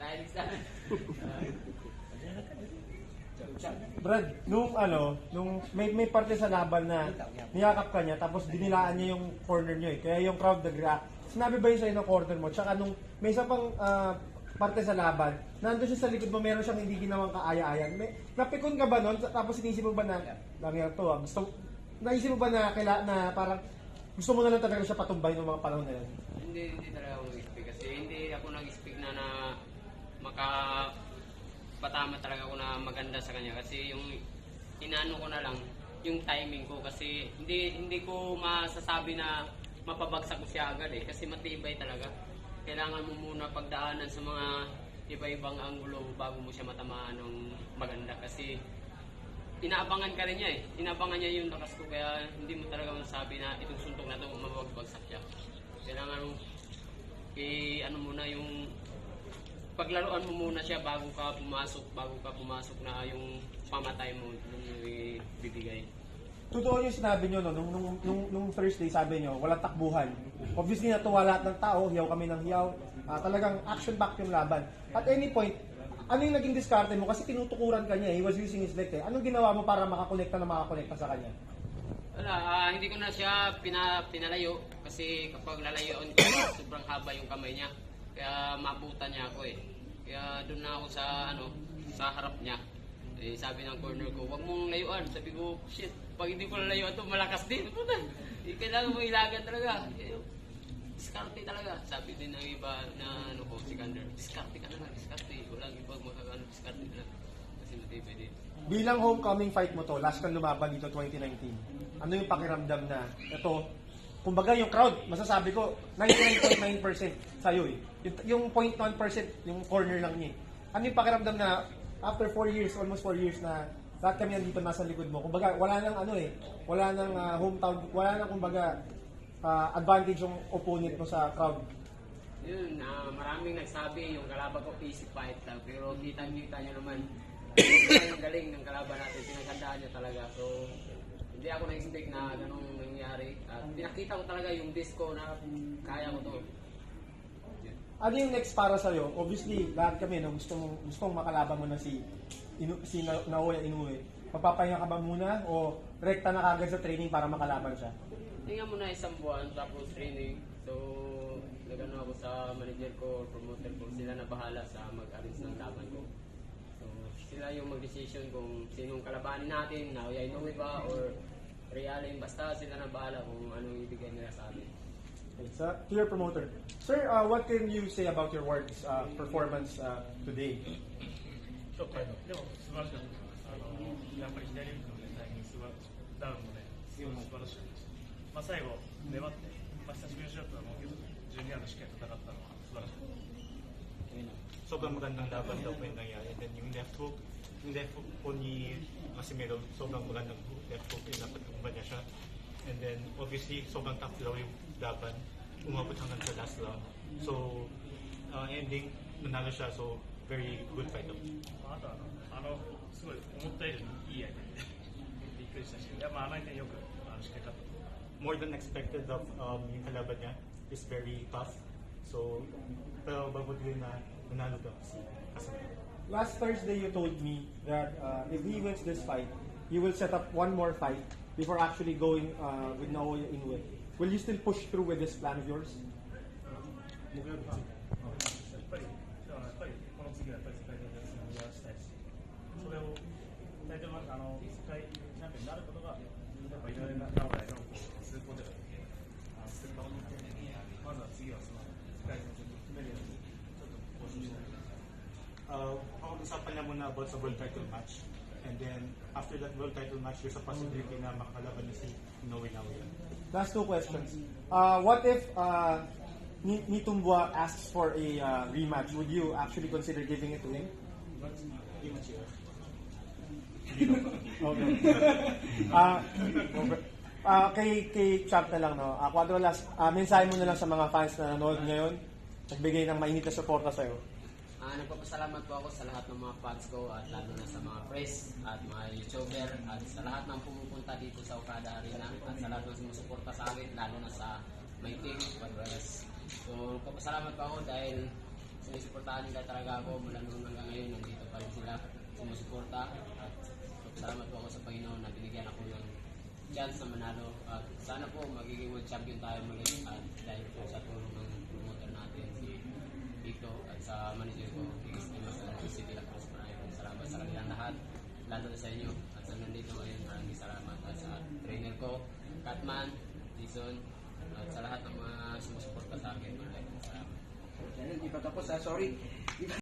Kaya sa Brad, nung may parte sa laban na niyakap ka niya, tapos dinilaan niya yung corner niyo eh. Kaya yung crowd nag-react. Sinabi ba yun sa'yo ng corner mo? Tsaka nung may isa pang parte sa laban, nandun siya sa likod mo, meron siyang hindi ginawang kaaya-ayan. Napikon ka ba nun? Tapos inisip mo ba na, lang yan to naisip mo ba na parang gusto mo na lang talaga siya patumbahin ng mga panahon na yun? hindi talaga ako nag-speak kasi hindi ako nag-speak na patama talaga ako na maganda sa kanya kasi yung inaano ko na lang yung timing ko kasi hindi ko masasabi na mapabagsak ko siya agad eh kasi matibay talaga. Kailangan mo muna pagdaanan sa mga iba-ibang anggulo bago mo siya matamaan ng maganda kasi inaabangan ka rin niya eh. Inaabangan niya yung lakas ko kaya hindi mo talaga masasabi na itong suntok na ito mapagbagsak siya. Kailangan ano muna yung paglaruan mo muna siya bago ka pumasok na yung pamatay mo yung bibigay. Totoo yung sinabi nyo, no? Nung Thursday sabi nyo, walang takbuhan. Obviously natuwa lahat ng tao, hiyaw kami ng hiyaw. Talagang action-packed yung laban. At any point, ano yung naging diskarte mo? Kasi tinutukuran ka niya, he was using his leg. Anong ginawa mo para makakonekta sa kanya? Wala, hindi ko na siya pinalayo kasi kapag lalayoan ko, sobrang haba yung kamay niya. Kaya mabutan niya ako eh. Kaya doon na ako sa harap niya. Eh, sabi ng corner ko, wag mong layuan. Sabi ko, shit, pag hindi ko layuan to malakas din. Puta, kailangan mo ilagan talaga. Diskarte talaga. Sabi din ng iba na si Kander, diskarte ka na, diskarte. Walang ibang diskarte na. Kasi matibay din. Bilang homecoming fight mo to, last kang lumaban dito 2019. Ano yung pakiramdam na ito, kumbaga yung crowd, masasabi ko 99.9% sa'yo eh. Yung 0.1%, yung corner lang niya. Ano yung pakiramdam na after 4 years, almost 4 years na lahat kami nandito nasa likod mo. Kumbaga wala nang wala nang hometown, wala nang kumbaga advantage yung opponent mo sa crowd. Yun, maraming nagsabi yung kalaban ko easy fight lang. Pero kitang-kita nyo naman, yung galing ng kalaban natin, pinagandaan niya talaga. So, hindi ako na-expect na ganong nangyari. At pinakita ko talaga yung disco na kaya ko to. Ano yung next para sa'yo? Obviously, lahat kami, gustong makalaban mo na si Naoya Inoue. Magpapahinga ka ba muna o rekta na kagad sa training para makalaban siya? Tingnan mo na isang buwan tapos training. So, nagano ako sa manager ko, promoter ko. Sila na bahala sa mag-arrange ng laban ko. So, sila yung mag-decision kung sinong kalabanin natin, Naoya Inoue ba or Realin. Basta sila na bahala kung anong ibigay nila sa amin. It's to your promoter. Sir, what can you say about your Ward's performance today? でも素晴らしかったです。やっぱり左打つのね、タイミングダウンもね、すごい素晴らしかったし、最後粘って、久しぶりのショットだと思うけど、ジュニアのしっかり戦ったのは素晴らしかった。 sobrang magandang laban daw po yung nangyari. And then yung left hook po ni Casimiro, sobrang magandang left hook yung napatumba niya siya. And then obviously sobrang tough daw yung laban, umabot hanggang sa last round. So ending, nanalo siya, so very good fight daw. あとすごい思った以上にいい相手でびっくりしたし、相手よくしっかり勝ったと。 More than expected of yung kalaban niya is very tough. So pero babod din na nanalo daw si Casimiro. Last Thursday, you told me that if he wins this fight, you will set up one more fight before actually going with Naoya Inoue. Will you still push through with this plan of yours? やっぱりこの次は世界タイトル戦を目指したいし、それをタイトル世界チャンピオンになることがやっぱいろいろな名古屋の数ポテトで作ったもので、まずは次はその世界戦を決めるようにちょっと更新したい。Pag-usapan niya muna about sa world title match. And then after that world title match, there's a possibility na makakalaban niya si Inoue Naoya. Last two questions. What if Nitumbua asks for a rematch? Would you actually consider giving it to him? Okay. Kay Champ na lang, no? Quadro last, mensahe mo na lang sa mga fans na nanonood ngayon, nagbigay ng mainit na suporta sa'yo. Nagpapasalamat po ako sa lahat ng mga fans ko at lalo na sa mga press at mga YouTuber at sa lahat ng pumupunta dito sa Okada Arena at sa lahat ng sumusuporta sa akin lalo na sa my team, Padres. So, nagpapasalamat po ako dahil Sinusuportahan nila talaga ako mula noon hanggang ngayon. Nandito pa rin sila sumusuporta. At salamat po ako sa Panginoon na binigyan ako ng chance na manalo. At sana po magiging world champion tayo muli. At dahil po sa tulong ng promoter natin, si Tito, at sa manager ko, Igis Dimas, at si City Lacrosse. Maraming salamat sa kanilang lahat. Lalo na sa inyo. At sa nandito ngayon, maraming salamat. At sa trainer ko, Catman, Jason, at sa lahat ng mga sumusuporta sa akin. Maraming salamat. Hindi pa tapos ha, sorry.